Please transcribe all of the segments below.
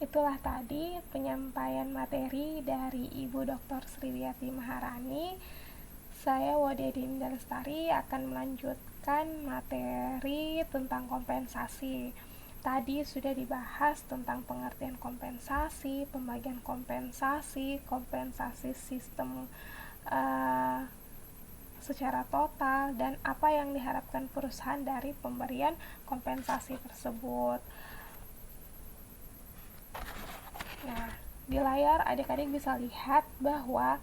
itulah tadi penyampaian materi dari Ibu Dr. Sriwiyati Maharani. Saya Wadidin Lestari akan melanjutkan materi tentang kompensasi. Tadi sudah dibahas tentang pengertian kompensasi, pembagian kompensasi, kompensasi sistem secara total, dan apa yang diharapkan perusahaan dari pemberian kompensasi tersebut. Nah, di layar adik-adik bisa lihat bahwa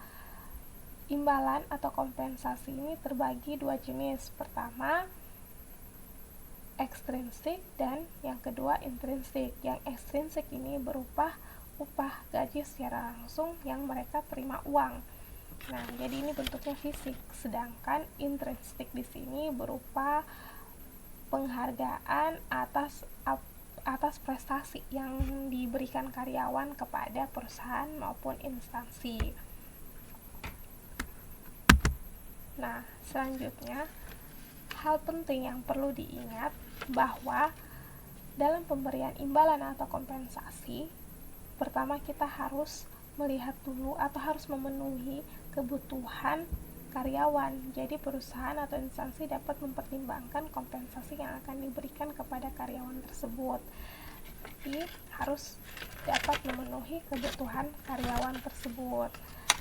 imbalan atau kompensasi ini terbagi dua jenis. Pertama, ekstrinsik, dan yang kedua intrinsik. Yang ekstrinsik ini berupa upah gaji secara langsung yang mereka terima uang. Nah, jadi ini bentuknya fisik. Sedangkan intrinsik di sini berupa penghargaan atas prestasi yang diberikan karyawan kepada perusahaan maupun instansi. Nah, selanjutnya hal penting yang perlu diingat bahwa dalam pemberian imbalan atau kompensasi, pertama kita harus melihat dulu atau harus memenuhi kebutuhan karyawan. Jadi perusahaan atau instansi dapat mempertimbangkan kompensasi yang akan diberikan kepada karyawan tersebut. Jadi harus dapat memenuhi kebutuhan karyawan tersebut.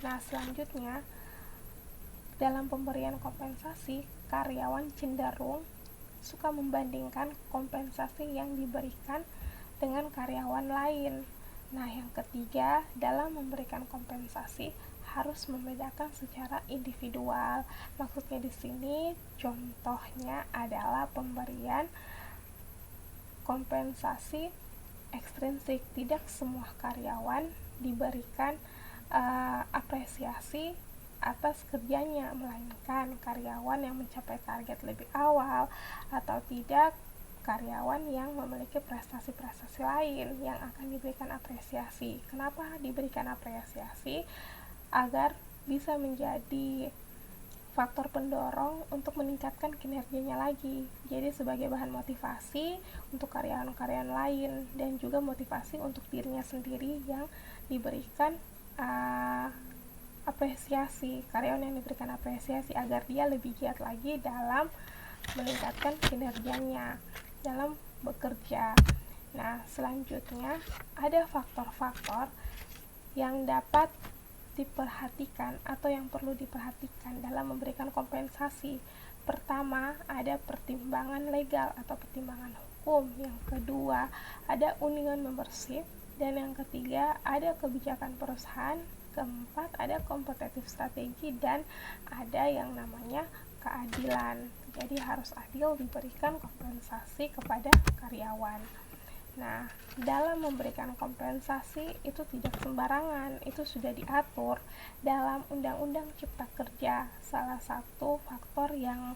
Nah, selanjutnya dalam pemberian kompensasi, karyawan cenderung suka membandingkan kompensasi yang diberikan dengan karyawan lain. Nah, yang ketiga, dalam memberikan kompensasi harus membedakan secara individual. Maksudnya di sini contohnya adalah pemberian kompensasi ekstrinsik. Tidak semua karyawan diberikan apresiasi atas kerjanya, melainkan karyawan yang mencapai target lebih awal atau tidak karyawan yang memiliki prestasi-prestasi lain yang akan diberikan apresiasi. Kenapa diberikan apresiasi? Agar bisa menjadi faktor pendorong untuk meningkatkan kinerjanya lagi. Jadi sebagai bahan motivasi untuk karyawan-karyawan lain, dan juga motivasi untuk dirinya sendiri yang diberikan apresiasi, karyawan yang diberikan apresiasi agar dia lebih giat lagi dalam meningkatkan kinerjanya dalam bekerja. Nah, selanjutnya ada faktor-faktor yang dapat diperhatikan atau yang perlu diperhatikan dalam memberikan kompensasi. Pertama, ada pertimbangan legal atau pertimbangan hukum. Yang kedua, ada union membership. Dan yang ketiga, ada kebijakan perusahaan. Keempat, ada kompetitif strategi, dan ada yang namanya keadilan. Jadi harus adil diberikan kompensasi kepada karyawan. Nah, dalam memberikan kompensasi itu tidak sembarangan, itu sudah diatur dalam Undang-Undang Cipta Kerja. Salah satu faktor yang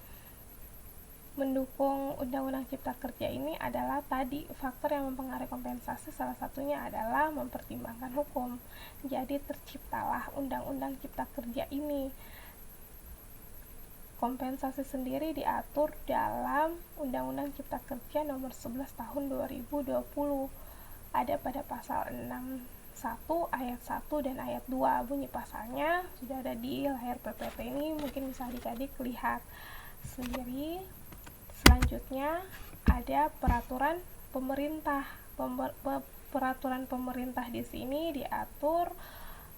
mendukung Undang-Undang Cipta Kerja ini adalah tadi faktor yang mempengaruhi kompensasi, salah satunya adalah mempertimbangkan hukum. Jadi terciptalah Undang-Undang Cipta Kerja ini. Kompensasi sendiri diatur dalam Undang-Undang Cipta Kerja nomor 11 tahun 2020. Ada pada pasal 61 ayat 1 dan ayat 2. Bunyi pasalnya sudah ada di layar PPT ini, mungkin bisa adik-adik lihat sendiri. Selanjutnya ada peraturan pemerintah. Peraturan pemerintah di sini diatur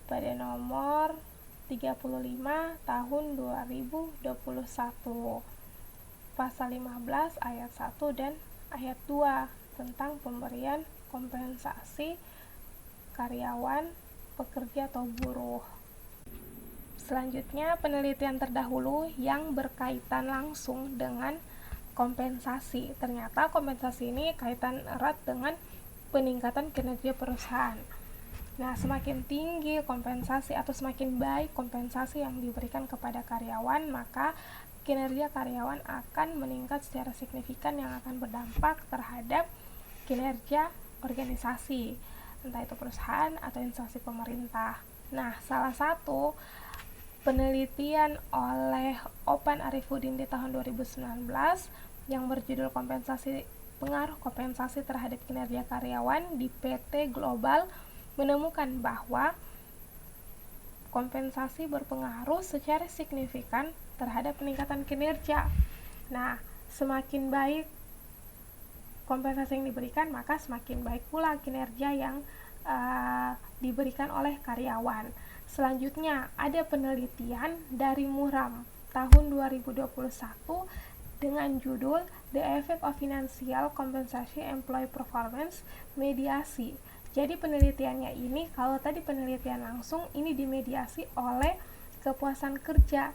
pada nomor 35 tahun 2021. Pasal 15 ayat 1 dan ayat 2 tentang pemberian kompensasi karyawan, pekerja atau buruh. Selanjutnya penelitian terdahulu yang berkaitan langsung dengan kompensasi. Ternyata kompensasi ini kaitan erat dengan peningkatan kinerja perusahaan. Nah, semakin tinggi kompensasi atau semakin baik kompensasi yang diberikan kepada karyawan, maka kinerja karyawan akan meningkat secara signifikan yang akan berdampak terhadap kinerja organisasi, entah itu perusahaan atau instansi pemerintah. Nah, salah satu penelitian oleh Opan Arifudin di tahun 2019 yang berjudul kompensasi pengaruh kompensasi terhadap kinerja karyawan di PT Global menemukan bahwa kompensasi berpengaruh secara signifikan terhadap peningkatan kinerja. Nah, semakin baik kompensasi yang diberikan, maka semakin baik pula kinerja yang diberikan oleh karyawan. Selanjutnya, ada penelitian dari Muram tahun 2021 dengan judul The Effect of Financial Compensation Employee Performance Mediasi. Jadi penelitiannya ini, kalau tadi penelitian langsung, ini dimediasi oleh kepuasan kerja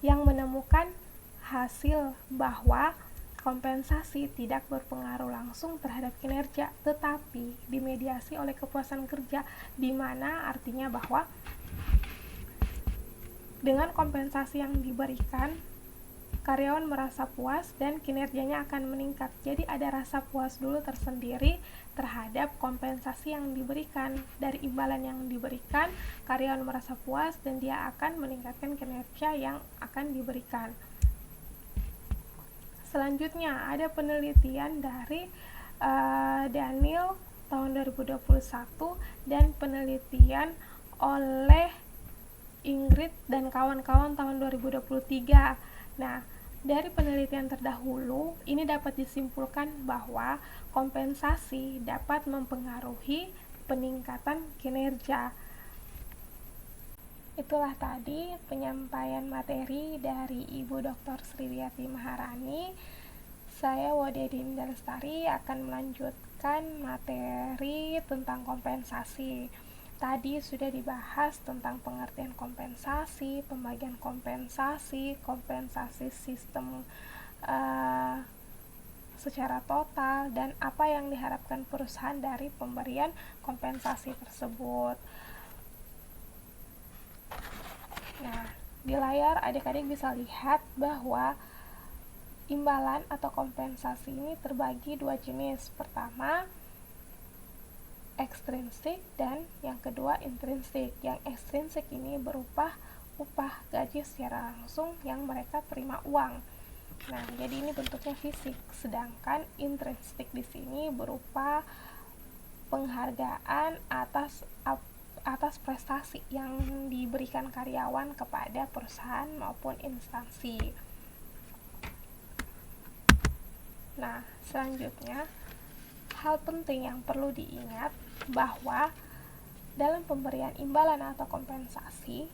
yang menemukan hasil bahwa kompensasi tidak berpengaruh langsung terhadap kinerja, tetapi dimediasi oleh kepuasan kerja, di mana artinya bahwa dengan kompensasi yang diberikan, karyawan merasa puas dan kinerjanya akan meningkat. Jadi ada rasa puas dulu tersendiri terhadap kompensasi yang diberikan. Dari imbalan yang diberikan, karyawan merasa puas dan dia akan meningkatkan kinerja yang akan diberikan. Selanjutnya ada penelitian dari Daniel tahun 2021 dan penelitian oleh Ingrid dan kawan-kawan tahun 2023. Nah, dari penelitian terdahulu, ini dapat disimpulkan bahwa kompensasi dapat mempengaruhi peningkatan kinerja. Itulah tadi penyampaian materi dari Ibu Dr. Sriwiyati Maharani. Saya Wadidin Lestari akan melanjutkan materi tentang kompensasi. Tadi sudah dibahas tentang pengertian kompensasi, pembagian kompensasi, kompensasi sistem secara total, dan apa yang diharapkan perusahaan dari pemberian kompensasi tersebut. Nah, di layar adik-adik bisa lihat bahwa imbalan atau kompensasi ini terbagi dua jenis. Pertama, ekstrinsik, dan yang kedua intrinsik. Yang ekstrinsik ini berupa upah gaji secara langsung yang mereka terima uang. Nah, jadi ini bentuknya fisik. Sedangkan intrinsik di sini berupa penghargaan atas prestasi yang diberikan karyawan kepada perusahaan maupun instansi. Nah, selanjutnya hal penting yang perlu diingat bahwa dalam pemberian imbalan atau kompensasi,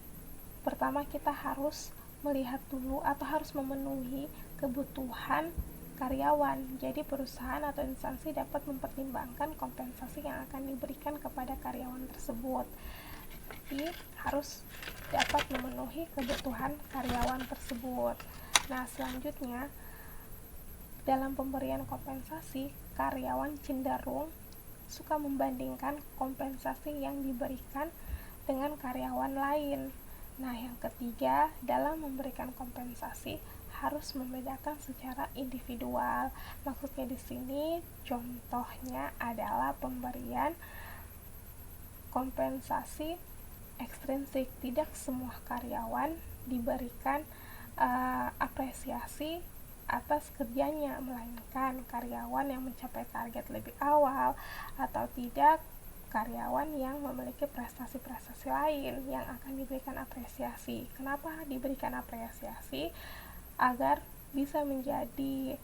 pertama kita harus melihat dulu atau harus memenuhi kebutuhan karyawan. Jadi perusahaan atau instansi dapat mempertimbangkan kompensasi yang akan diberikan kepada karyawan tersebut. Jadi harus dapat memenuhi kebutuhan karyawan tersebut. Nah, selanjutnya dalam pemberian kompensasi, karyawan cenderung suka membandingkan kompensasi yang diberikan dengan karyawan lain. Nah, yang ketiga, dalam memberikan kompensasi harus membedakan secara individual. Maksudnya di sini contohnya adalah pemberian kompensasi ekstrinsik. Tidak semua karyawan diberikan apresiasi atas kerjanya, melainkan karyawan yang mencapai target lebih awal atau tidak, karyawan yang memiliki prestasi-prestasi lain yang akan diberikan apresiasi. Kenapa diberikan apresiasi? Agar bisa menjadi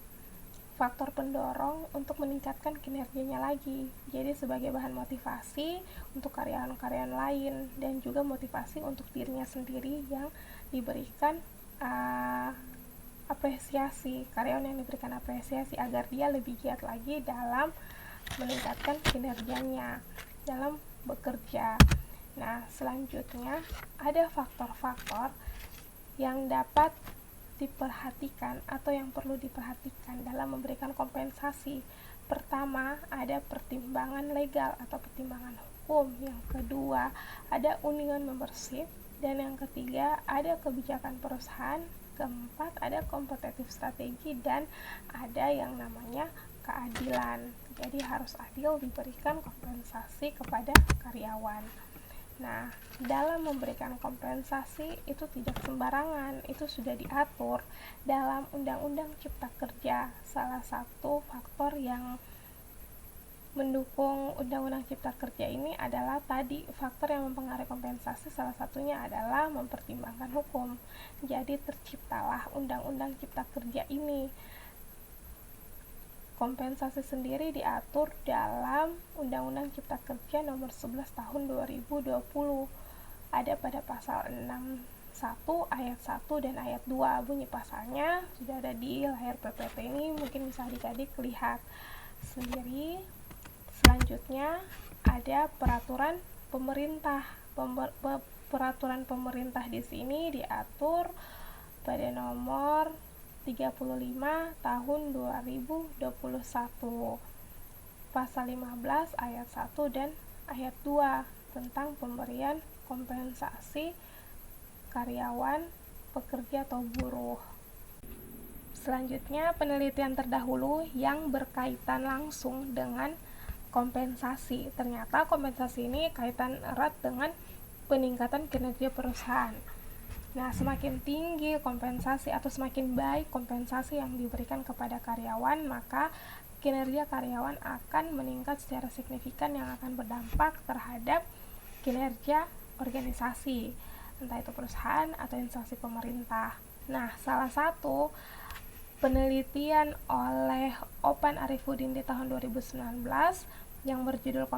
faktor pendorong untuk meningkatkan kinerjanya lagi. Jadi sebagai bahan motivasi untuk karyawan-karyawan lain, dan juga motivasi untuk dirinya sendiri yang diberikan apresiasi. Karyawan yang diberikan apresiasi agar dia lebih giat lagi dalam meningkatkan kinerjanya dalam bekerja. Nah, selanjutnya ada faktor-faktor yang dapat diperhatikan atau yang perlu diperhatikan dalam memberikan kompensasi. Pertama, ada pertimbangan legal atau pertimbangan hukum. Yang kedua, ada union membership. Dan yang ketiga, ada kebijakan perusahaan. Keempat, ada kompetitif strategi, dan ada yang namanya keadilan. Jadi harus adil diberikan kompensasi kepada karyawan. Nah, dalam memberikan kompensasi itu tidak sembarangan, itu sudah diatur dalam Undang-Undang Cipta Kerja. Salah satu faktor yang mendukung Undang-Undang Cipta Kerja ini adalah tadi faktor yang mempengaruhi kompensasi, salah satunya adalah mempertimbangkan hukum. Jadi terciptalah Undang-Undang Cipta Kerja ini. Kompensasi sendiri diatur dalam Undang-Undang Cipta Kerja nomor 11 tahun 2020. Ada pada pasal 61 ayat 1 dan ayat 2. Bunyi pasalnya sudah ada di layar PPT ini, mungkin bisa adik-adik lihat sendiri. Selanjutnya ada peraturan pemerintah. Peraturan pemerintah di sini diatur pada nomor 35 tahun 2021, pasal 15 ayat 1 dan ayat 2 tentang pemberian kompensasi karyawan, pekerja atau buruh. Selanjutnya penelitian terdahulu yang berkaitan langsung dengan kompensasi. Ternyata kompensasi ini kaitan erat dengan peningkatan kinerja perusahaan. Nah, semakin tinggi kompensasi atau semakin baik kompensasi yang diberikan kepada karyawan, maka kinerja karyawan akan meningkat secara signifikan yang akan berdampak terhadap kinerja organisasi, entah itu perusahaan atau instansi pemerintah. Nah, salah satu penelitian oleh Opan Arifudin di tahun 2019 yang berjudul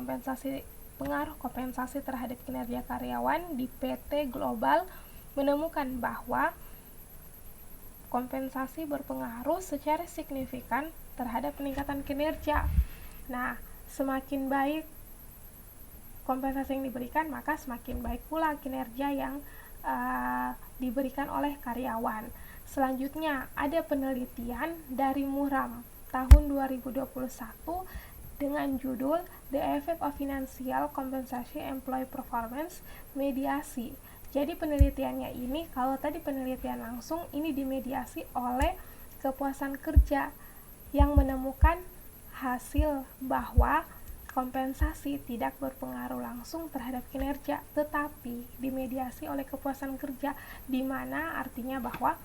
pengaruh kompensasi terhadap kinerja karyawan di PT Global menemukan bahwa kompensasi berpengaruh secara signifikan terhadap peningkatan kinerja. Nah, semakin baik kompensasi yang diberikan, maka semakin baik pula kinerja yang diberikan oleh karyawan. Selanjutnya, ada penelitian dari Muram tahun 2021 dengan judul The Effect of Financial Compensation Employee Performance Mediasi. Jadi penelitiannya ini, kalau tadi penelitian langsung, ini dimediasi oleh kepuasan kerja yang menemukan hasil bahwa kompensasi tidak berpengaruh langsung terhadap kinerja, tetapi dimediasi oleh kepuasan kerja, di mana artinya bahwa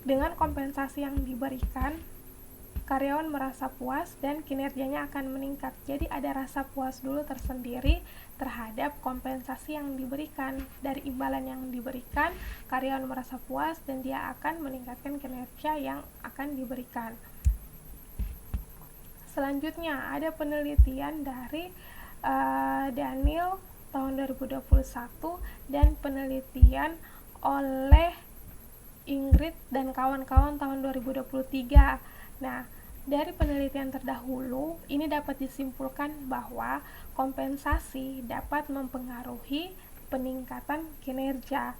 dengan kompensasi yang diberikan, karyawan merasa puas dan kinerjanya akan meningkat. Jadi ada rasa puas dulu tersendiri terhadap kompensasi yang diberikan. Dari imbalan yang diberikan, karyawan merasa puas dan dia akan meningkatkan kinerja yang akan diberikan. Selanjutnya ada penelitian dari Daniel tahun 2021 dan penelitian oleh Ingrid dan kawan-kawan tahun 2023. Nah, dari penelitian terdahulu, ini dapat disimpulkan bahwa kompensasi dapat mempengaruhi peningkatan kinerja.